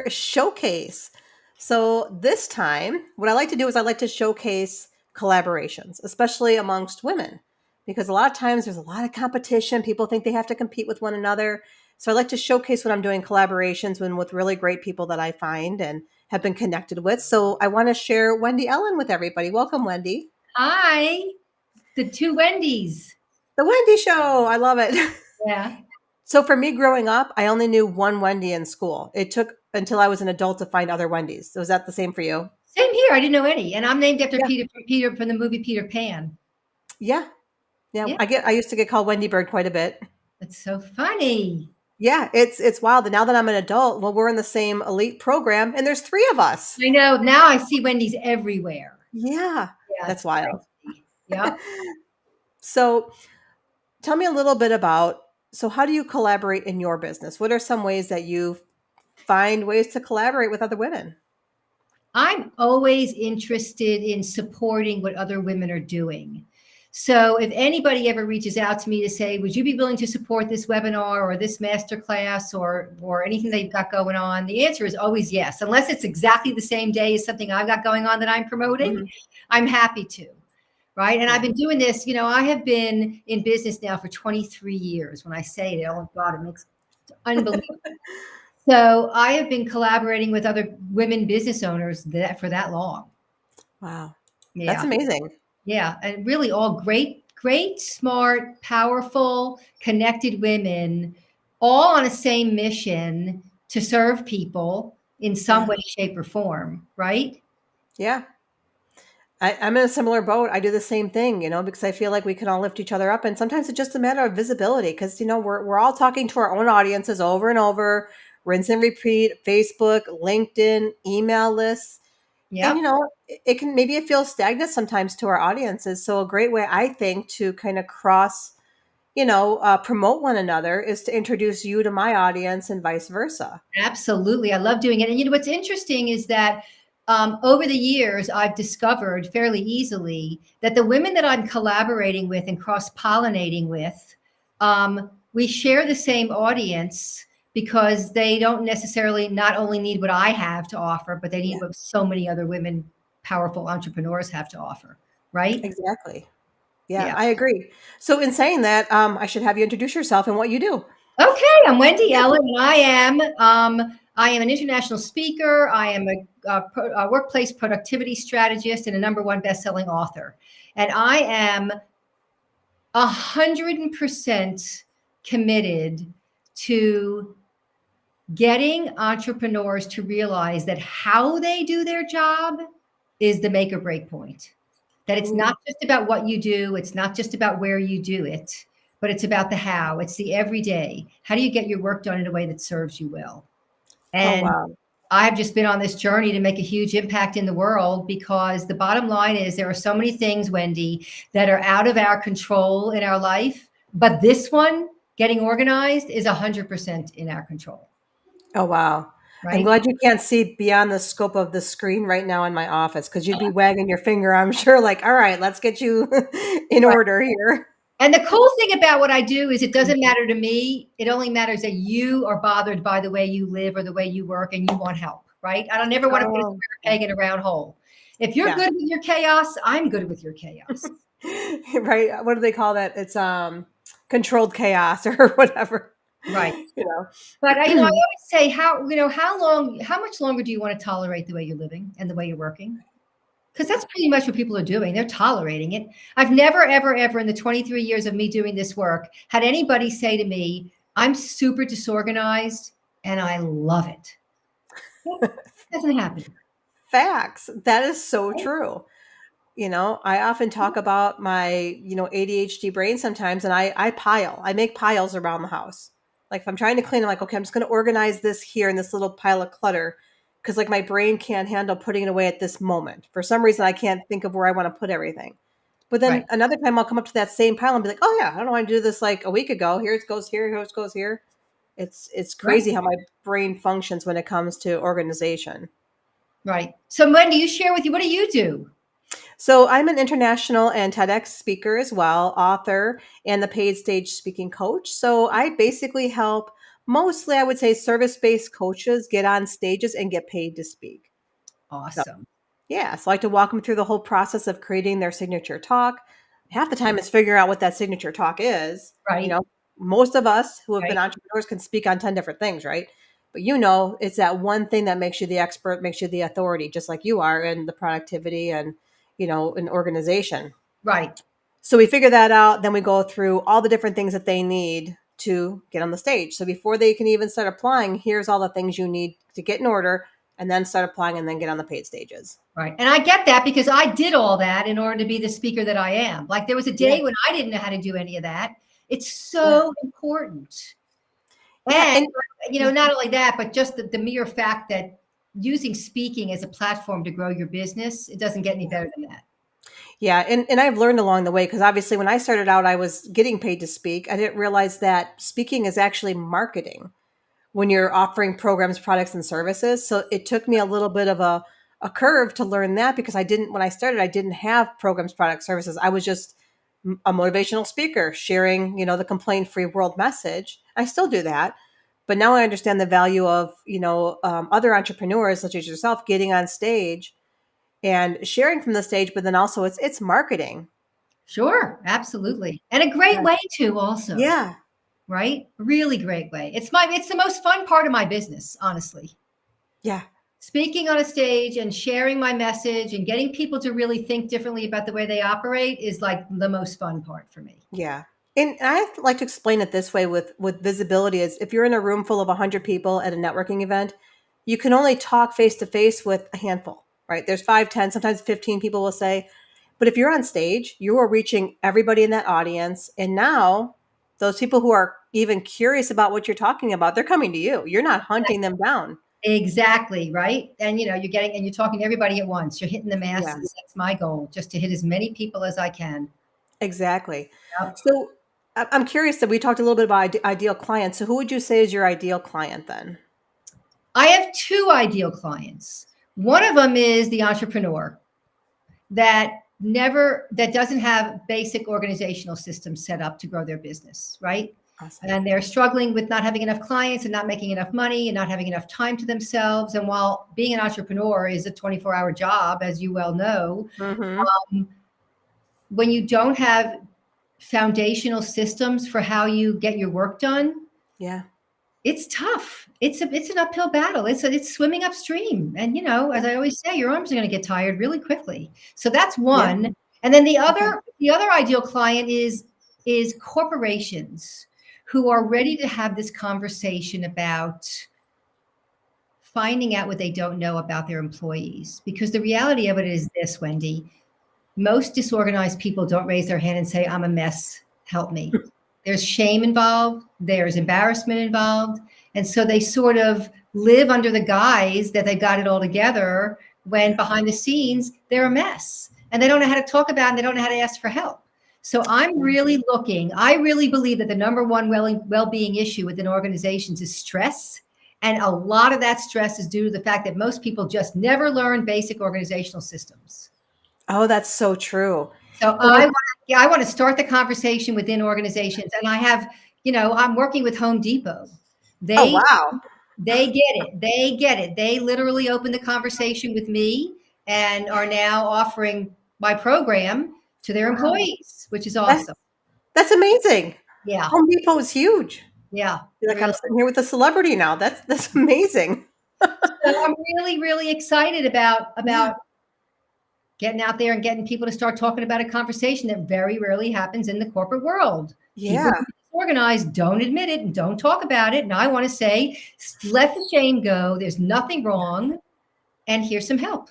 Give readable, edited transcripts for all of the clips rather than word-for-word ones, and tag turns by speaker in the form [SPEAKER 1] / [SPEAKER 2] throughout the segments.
[SPEAKER 1] showcase. So this time, what I like to do is I like to showcase collaborations, especially amongst women, because a lot of times there's a lot of competition. People think they have to compete with one another. So I like to showcase when I'm doing collaborations with really great people that I find and have been connected with. So I want to share Wendy Ellin with everybody. Welcome, Wendy.
[SPEAKER 2] Hi, the two Wendys.
[SPEAKER 1] The Wendy Show. I love it.
[SPEAKER 2] Yeah.
[SPEAKER 1] So for me growing up, I only knew one Wendy in school. It took until I was an adult to find other Wendys. So was that the same for you?
[SPEAKER 2] Same here. I didn't know any. And I'm named after
[SPEAKER 1] Yeah.
[SPEAKER 2] Peter from the movie Peter Pan.
[SPEAKER 1] Yeah. Yeah.
[SPEAKER 2] Yeah.
[SPEAKER 1] I used to get called Wendy Bird quite a bit.
[SPEAKER 2] That's so funny.
[SPEAKER 1] Yeah, it's wild. And now that I'm an adult, well, we're in the same elite program and there's three of us.
[SPEAKER 2] I know. Now I see Wendy's everywhere.
[SPEAKER 1] Yeah.
[SPEAKER 2] Yeah,
[SPEAKER 1] That's
[SPEAKER 2] it's
[SPEAKER 1] wild.
[SPEAKER 2] crazy. Yeah.
[SPEAKER 1] So tell me a little bit about so how do you collaborate in your business? What are some ways that you find ways to collaborate with other women?
[SPEAKER 2] I'm always interested in supporting what other women are doing. So if anybody ever reaches out to me to say, would you be willing to support this webinar or this masterclass or anything they've got going on? The answer is always yes, unless it's exactly the same day as something I've got going on that I'm promoting.
[SPEAKER 1] Mhm.
[SPEAKER 2] I'm happy to. Right. And
[SPEAKER 1] Yeah.
[SPEAKER 2] I've been doing this, I have been in business now for 23 years. When I say it, oh God, it makes unbelievable. So I have been collaborating with other women business owners for that long.
[SPEAKER 1] Wow. That's
[SPEAKER 2] Yeah.
[SPEAKER 1] amazing.
[SPEAKER 2] Yeah. And really all great, smart, powerful, connected women, all on a same mission to serve people in some
[SPEAKER 1] Yeah.
[SPEAKER 2] way, shape, or form. Right.
[SPEAKER 1] Yeah. I'm in a similar boat. I do the same thing, because I feel like we can all lift each other up. And sometimes it's just a matter of visibility because, we're all talking to our own audiences over and over, rinse and repeat, Facebook, LinkedIn, email lists. And,
[SPEAKER 2] Yep.
[SPEAKER 1] it can maybe it feels stagnant sometimes to our audiences. So a great way, I think, to kind of promote one another is to introduce you to my audience and vice versa.
[SPEAKER 2] Absolutely. I love doing it. And what's interesting is that over the years, I've discovered fairly easily that the women that I'm collaborating with and cross pollinating with, we share the same audience because they don't necessarily not only need what I have to offer, but they need
[SPEAKER 1] Yeah,
[SPEAKER 2] what so many other women, powerful entrepreneurs have to offer. Right?
[SPEAKER 1] exactly. Yeah,
[SPEAKER 2] Yeah.
[SPEAKER 1] I agree. So in saying that, I should have you introduce yourself and what you do.
[SPEAKER 2] Okay, I'm Wendy Ellin, and I am an international speaker. I am a workplace productivity strategist and a #1 best-selling author. And I am 100% committed to getting entrepreneurs to realize that how they do their job is the make or break point. That it's
[SPEAKER 1] Ooh.
[SPEAKER 2] not just about what you do, it's not just about where you do it, but it's about the how. It's the everyday. How do you get your work done in a way that serves you well?
[SPEAKER 1] Oh,
[SPEAKER 2] And
[SPEAKER 1] wow.
[SPEAKER 2] I've just been on this journey to make a huge impact in the world because the bottom line is there are so many things, Wendy, that are out of our control in our life. But this one, getting organized, is 100% in our control,
[SPEAKER 1] Oh, wow. I'm
[SPEAKER 2] right?
[SPEAKER 1] glad you can't see beyond the scope of the screen right now in my office because you'd be wagging your finger, I'm sure, like, all right, let's get you in
[SPEAKER 2] Right.
[SPEAKER 1] order here.
[SPEAKER 2] And the cool thing about what I do is it doesn't matter to me. It only matters that you are bothered by the way you live or the way you work and you want help, right? I don't ever want to put a
[SPEAKER 1] Oh,
[SPEAKER 2] square peg in a round hole. If you're
[SPEAKER 1] yeah.
[SPEAKER 2] good with your chaos, I'm good with your chaos.
[SPEAKER 1] Right. What do they call that? It's controlled chaos or whatever.
[SPEAKER 2] Right.
[SPEAKER 1] You know.
[SPEAKER 2] But I always say how much longer do you want to tolerate the way you're living and the way you're working? Because that's pretty much what people are doing. They're tolerating it. I've never, ever, ever in the 23 years of me doing this work had anybody say to me, I'm super disorganized and I love it. It doesn't happen.
[SPEAKER 1] Facts. That is so
[SPEAKER 2] Right?
[SPEAKER 1] true. I often talk about my, ADHD brain sometimes, and I pile. I make piles around the house. Like if I'm trying to clean, I'm like, okay, I'm just going to organize this here in this little pile of clutter because like my brain can't handle putting it away at this moment. For some reason, I can't think of where I want to put everything. But then
[SPEAKER 2] Right.
[SPEAKER 1] another time I'll come up to that same pile and be like, oh yeah, I don't know, I do this like a week ago. Here it goes here, here it goes here. It's
[SPEAKER 2] Right.
[SPEAKER 1] crazy how my brain functions when it comes to organization.
[SPEAKER 2] Right. So Wendy, you share with you, what do you do?
[SPEAKER 1] So I'm an international and TEDx speaker as well, author, and the paid stage speaking coach. So I basically help Mostly, I would say service-based coaches get on stages and get paid to speak. So,
[SPEAKER 2] Awesome.
[SPEAKER 1] yeah, so I like to walk them through the whole process of creating their signature talk. Half the
[SPEAKER 2] Yeah.
[SPEAKER 1] time, it's figuring out what that signature talk is. You
[SPEAKER 2] Right.
[SPEAKER 1] know, most of us who have been
[SPEAKER 2] Right.
[SPEAKER 1] entrepreneurs can speak on 10 different things, right? But it's that one thing that makes you the expert, makes you the authority, just like you are in the productivity and, an organization.
[SPEAKER 2] Right.
[SPEAKER 1] So we figure that out. Then we go through all the different things that they need to get on the stage. So before they can even start applying, here's all the things you need to get in order and then start applying and then get on the paid stages.
[SPEAKER 2] Right. And I get that because I did all that in order to be the speaker that I am. Like there was a
[SPEAKER 1] Yeah.
[SPEAKER 2] day when I didn't know how to do any of that. It's
[SPEAKER 1] Yeah.
[SPEAKER 2] so important.
[SPEAKER 1] Yeah.
[SPEAKER 2] And,
[SPEAKER 1] And yeah.
[SPEAKER 2] not only that, but just the mere fact that using speaking as a platform to grow your business, it doesn't get any better than that.
[SPEAKER 1] Yeah. And I've learned along the way because obviously when I started out, I was getting paid to speak. I didn't realize that speaking is actually marketing when you're offering programs, products, and services. So it took me a little bit of a curve to learn that because when I started, I didn't have programs, products, services. I was just a motivational speaker sharing, the complaint free world message. I still do that. But now I understand the value of, other entrepreneurs such as yourself getting on stage and sharing from the stage, but then also it's marketing.
[SPEAKER 2] Sure, absolutely. And a great
[SPEAKER 1] Yeah.
[SPEAKER 2] way to also,
[SPEAKER 1] Yeah.
[SPEAKER 2] right? Really great way. It's the most fun part of my business, honestly.
[SPEAKER 1] Yeah.
[SPEAKER 2] Speaking on a stage and sharing my message and getting people to really think differently about the way they operate is like the most fun part for me.
[SPEAKER 1] Yeah. And I like to explain it this way with visibility is if you're in a room full of 100 people at a networking event, you can only talk face to face with a handful, right? There's 5, 10, sometimes 15 people will say. But if you're on stage, you are reaching everybody in that audience. And now those people who are even curious about what you're talking about, they're coming to you. You're not hunting them down.
[SPEAKER 2] Exactly, right? And you're talking to everybody at once. You're hitting the
[SPEAKER 1] Yeah,
[SPEAKER 2] masses. That's my goal, just to hit as many people as I can.
[SPEAKER 1] exactly.
[SPEAKER 2] Yep.
[SPEAKER 1] So I'm curious that we talked a little bit about ideal clients. So who would you say is your ideal client then?
[SPEAKER 2] I have two ideal clients. One of them is the entrepreneur that doesn't have basic organizational systems set up to grow their business, right?
[SPEAKER 1] Awesome.
[SPEAKER 2] And they're struggling with not having enough clients and not making enough money and not having enough time to themselves. And while being an entrepreneur is a 24-hour job, as you well know,
[SPEAKER 1] Mm-hmm.
[SPEAKER 2] when you don't have foundational systems for how you get your work done,
[SPEAKER 1] Yeah.
[SPEAKER 2] it's tough. It's an uphill battle. It's swimming upstream. And as I always say, your arms are going to get tired really quickly. So that's
[SPEAKER 1] Yeah.
[SPEAKER 2] one. And then the
[SPEAKER 1] Okay.
[SPEAKER 2] other ideal client is corporations who are ready to have this conversation about finding out what they don't know about their employees. Because the reality of it is this, Wendy, most disorganized people don't raise their hand and say, I'm a mess, help me. There's shame involved, there's embarrassment involved. And so they sort of live under the guise that they got it all together when behind the scenes, they're a mess. And they don't know how to talk about it and they don't know how to ask for help. So I really believe that the number one well-being issue within organizations is stress. And a lot of that stress is due to the fact that most people just never learn basic organizational systems.
[SPEAKER 1] Oh, that's so true.
[SPEAKER 2] So
[SPEAKER 1] Well,
[SPEAKER 2] I want to start the conversation within organizations. And I have, I'm working with Home Depot.
[SPEAKER 1] oh,
[SPEAKER 2] They
[SPEAKER 1] wow.
[SPEAKER 2] they get it. They get it. They literally opened the conversation with me and are now offering my program to their
[SPEAKER 1] Wow.
[SPEAKER 2] employees, which is
[SPEAKER 1] That's,
[SPEAKER 2] awesome.
[SPEAKER 1] that's amazing.
[SPEAKER 2] Yeah.
[SPEAKER 1] Home Depot is huge.
[SPEAKER 2] Yeah.
[SPEAKER 1] Feel like I'm
[SPEAKER 2] Really.
[SPEAKER 1] sitting here with a celebrity now. That's amazing.
[SPEAKER 2] So I'm really, really excited
[SPEAKER 1] Yeah.
[SPEAKER 2] about getting out there and getting people to start talking about a conversation that very rarely happens in the corporate world. People
[SPEAKER 1] Yeah.
[SPEAKER 2] who are organized don't admit it and don't talk about it. And I want to say, let the shame go. There's nothing wrong. And here's some help.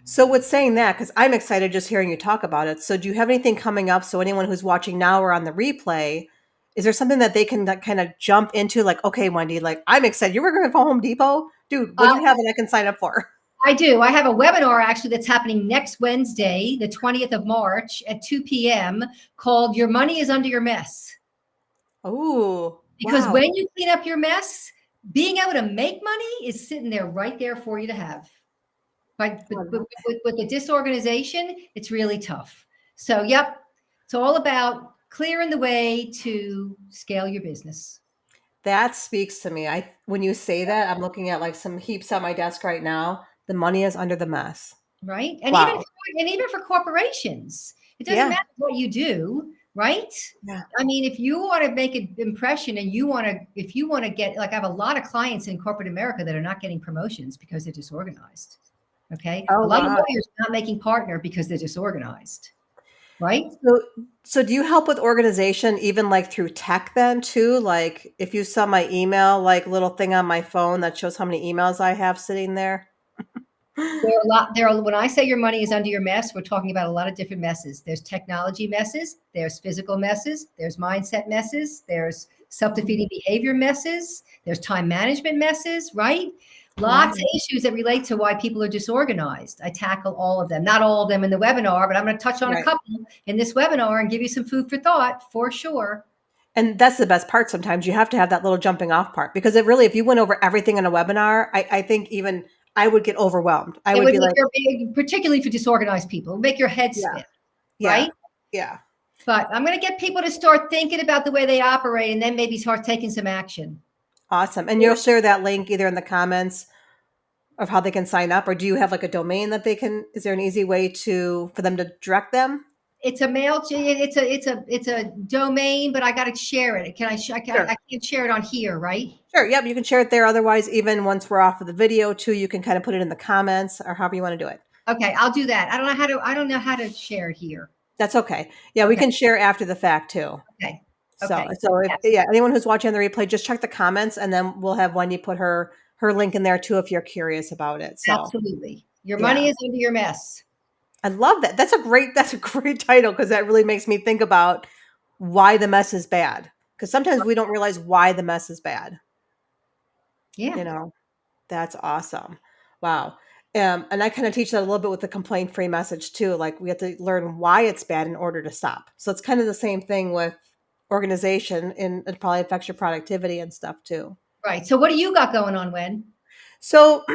[SPEAKER 1] So with saying that, because I'm excited just hearing you talk about it. So do you have anything coming up? So anyone who's watching now or on the replay, is there something that they can kind of jump into? Like, okay, Wendy, like I'm excited. You're working for Home Depot, dude. What do
[SPEAKER 2] Uh,
[SPEAKER 1] you have that I can sign up for?
[SPEAKER 2] I do. I have a webinar actually that's happening next Wednesday, the 20th of March at 2 p.m. called Your Money is Under Your Mess.
[SPEAKER 1] Oh,
[SPEAKER 2] Because
[SPEAKER 1] wow.
[SPEAKER 2] when you clean up your mess, being able to make money is sitting there right there for you to have. But
[SPEAKER 1] I love
[SPEAKER 2] with the disorganization, it's really tough. So, yep, it's all about clearing the way to scale your business.
[SPEAKER 1] That speaks to me. When you say that, I'm looking at like some heaps on my desk right now. The money is under the mess.
[SPEAKER 2] right?
[SPEAKER 1] Wow.
[SPEAKER 2] And even for corporations, it doesn't
[SPEAKER 1] Yeah.
[SPEAKER 2] matter what you do, right?
[SPEAKER 1] Yeah.
[SPEAKER 2] I mean, if you want to make an impression and if you want to get, like, I have a lot of clients in corporate America that are not getting promotions because they're disorganized. Okay. A
[SPEAKER 1] Oh,
[SPEAKER 2] lot of
[SPEAKER 1] wow.
[SPEAKER 2] lawyers are not making partner because they're disorganized, right?
[SPEAKER 1] So, so do you help with organization even like through tech then too? Like if you saw my email, like little thing on my phone that shows how many emails I have sitting there.
[SPEAKER 2] When I say your money is under your mess, we're talking about a lot of different messes. There's technology messes, there's physical messes, there's mindset messes, there's self-defeating behavior messes, there's time management messes, right?
[SPEAKER 1] Wow.
[SPEAKER 2] Lots of issues that relate to why people are disorganized. I tackle all of them, not all of them in the webinar, but I'm going to touch on a
[SPEAKER 1] Right.
[SPEAKER 2] couple in this webinar and give you some food for thought for sure.
[SPEAKER 1] And that's the best part sometimes. You have to have that little jumping off part because it really, if you went over everything in a webinar, I think even I would get overwhelmed. I
[SPEAKER 2] It
[SPEAKER 1] would
[SPEAKER 2] would
[SPEAKER 1] be
[SPEAKER 2] make
[SPEAKER 1] like,
[SPEAKER 2] particularly for disorganized people, make your head
[SPEAKER 1] yeah,
[SPEAKER 2] spin,
[SPEAKER 1] yeah,
[SPEAKER 2] right?
[SPEAKER 1] yeah.
[SPEAKER 2] But I'm going to get people to start thinking about the way they operate and then maybe start taking some action.
[SPEAKER 1] Awesome. And you'll share that link either in the comments of how they can sign up, or do you have like a domain that they can, is there an easy way for them to direct them?
[SPEAKER 2] It's a mail. It's a domain, but I got to share it. Can I?
[SPEAKER 1] Sure.
[SPEAKER 2] I can't share it on here, right?
[SPEAKER 1] Sure. Yep. You can share it there. Otherwise, even once we're off of the video too, you can kind of put it in the comments or however you want to do it.
[SPEAKER 2] Okay, I'll do that. I don't know how to share it here.
[SPEAKER 1] That's okay. Yeah. We
[SPEAKER 2] Okay.
[SPEAKER 1] can share after the fact too.
[SPEAKER 2] Okay.
[SPEAKER 1] So,
[SPEAKER 2] Okay.
[SPEAKER 1] so if,
[SPEAKER 2] Yes,
[SPEAKER 1] yeah, anyone who's watching the replay, just check the comments and then we'll have Wendy put her link in there too if you're curious about it. So,
[SPEAKER 2] absolutely. Your
[SPEAKER 1] yeah.
[SPEAKER 2] money is under your mess.
[SPEAKER 1] I love that. That's a great title because that really makes me think about why the mess is bad. Because sometimes we don't realize why the mess is bad.
[SPEAKER 2] Yeah.
[SPEAKER 1] You know, that's awesome. Wow. And I kind of teach that a little bit with the complaint free message too. Like we have to learn why it's bad in order to stop. So it's kind of the same thing with organization, and it probably affects your productivity and stuff too.
[SPEAKER 2] Right. So what do you got going on, Wen?
[SPEAKER 1] So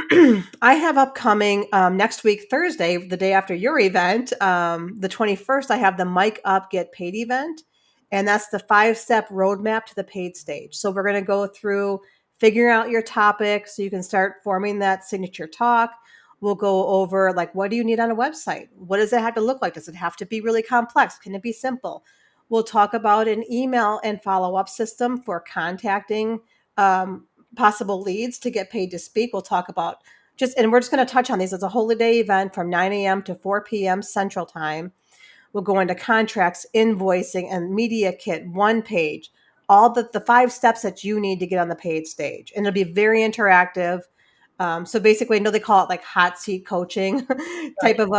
[SPEAKER 1] I have upcoming next week, Thursday, the day after your event, the 21st, I have the Mic Up Get Paid event. And that's the 5-step roadmap to the paid stage. So we're going to go through figuring out your topic so you can start forming that signature talk. We'll go over like, what do you need on a website? What does it have to look like? Does it have to be really complex? Can it be simple? We'll talk about an email and follow-up system for contacting possible leads to get paid to speak. We'll talk about and we're just going to touch on these. It's a whole day event from 9 a.m. to 4 p.m. Central Time. We'll go into contracts, invoicing, and media kit, one page, all the 5 steps that you need to get on the paid stage. And it'll be very interactive. So basically, I know they call it like hot seat coaching type
[SPEAKER 2] Right.
[SPEAKER 1] of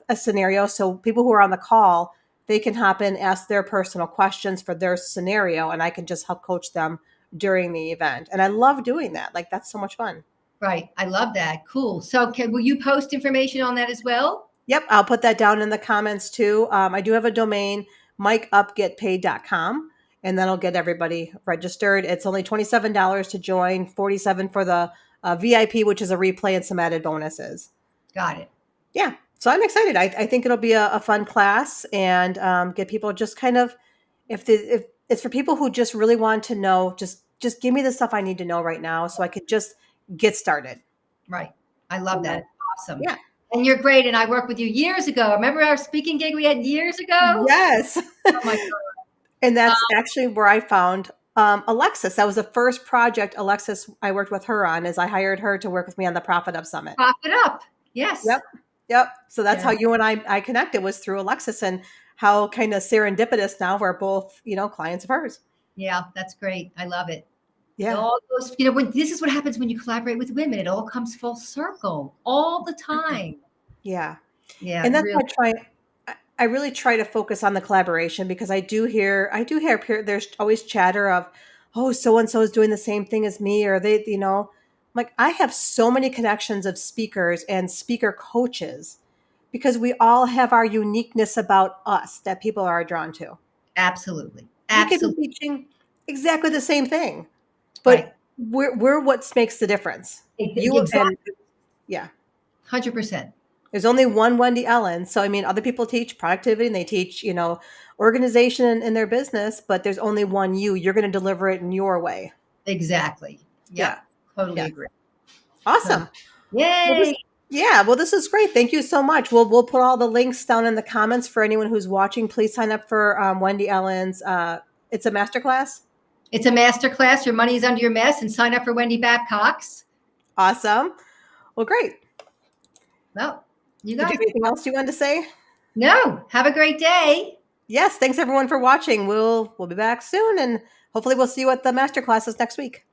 [SPEAKER 1] a scenario. So people who are on the call, they can hop in, ask their personal questions for their scenario, and I can just help coach them during the event. And I love doing that. Like that's so much fun.
[SPEAKER 2] Right. I love that. Cool. So will you post information on that as well?
[SPEAKER 1] Yep, I'll put that down in the comments too. I do have a domain, micupgetpaid.com, and that'll get everybody registered. It's only $27 to join, 47 for the VIP, which is a replay and some added bonuses.
[SPEAKER 2] Got it.
[SPEAKER 1] Yeah, so I'm excited. I think it'll be a fun class and get people just kind of if it's for people who just really want to know, just give me the stuff I need to know right now so I could just get started.
[SPEAKER 2] Right. I love
[SPEAKER 1] You know?
[SPEAKER 2] that. Awesome.
[SPEAKER 1] Yeah.
[SPEAKER 2] And you're great. And I worked with you years ago. Remember our speaking gig we had years ago?
[SPEAKER 1] Yes.
[SPEAKER 2] Oh my God.
[SPEAKER 1] And that's actually where I found Alexis. That was the first project Alexis I worked with her on. Is I hired her to work with me on the Profit Up Summit.
[SPEAKER 2] Pop it up. Yes.
[SPEAKER 1] Yep, yep. So that's
[SPEAKER 2] Yeah.
[SPEAKER 1] how you and I connected, was through Alexis, and how kind of serendipitous now we're both clients of hers.
[SPEAKER 2] Yeah, that's great. I love it. It
[SPEAKER 1] Yeah,
[SPEAKER 2] all goes, this is what happens when you collaborate with women. It all comes full circle all the time.
[SPEAKER 1] yeah.
[SPEAKER 2] Yeah,
[SPEAKER 1] And that's
[SPEAKER 2] really.
[SPEAKER 1] why I really try to focus on the collaboration because there's always chatter of, oh, so and so is doing the same thing as me, or like I have so many connections of speakers and speaker coaches because we all have our uniqueness about us that people are drawn to.
[SPEAKER 2] Absolutely.
[SPEAKER 1] We could be
[SPEAKER 2] Absolutely.
[SPEAKER 1] teaching exactly the same thing,
[SPEAKER 2] Right.
[SPEAKER 1] but we're what makes the difference. You and
[SPEAKER 2] Exactly.
[SPEAKER 1] yeah.
[SPEAKER 2] 100%.
[SPEAKER 1] There's only one Wendy Ellin. So, I mean, other people teach productivity and they teach, organization in their business, but there's only one you. You're going to deliver it in your way.
[SPEAKER 2] Exactly.
[SPEAKER 1] Yeah.
[SPEAKER 2] Yep. Totally
[SPEAKER 1] Yeah.
[SPEAKER 2] agree. So,
[SPEAKER 1] Awesome. Well,
[SPEAKER 2] yay.
[SPEAKER 1] this is great. Thank you so much. We'll put all the links down in the comments for anyone who's watching. Please sign up for Wendy Ellen's. It's a masterclass.
[SPEAKER 2] It's a master class. Your money is under your mess, and sign up for Wendy Babcock's.
[SPEAKER 1] Awesome. Well, great.
[SPEAKER 2] Well, you
[SPEAKER 1] Did you
[SPEAKER 2] guys.
[SPEAKER 1] have anything else you wanted to say?
[SPEAKER 2] No. Have a great day.
[SPEAKER 1] Yes. Thanks everyone for watching. We'll be back soon, and hopefully we'll see you at the master classes next week.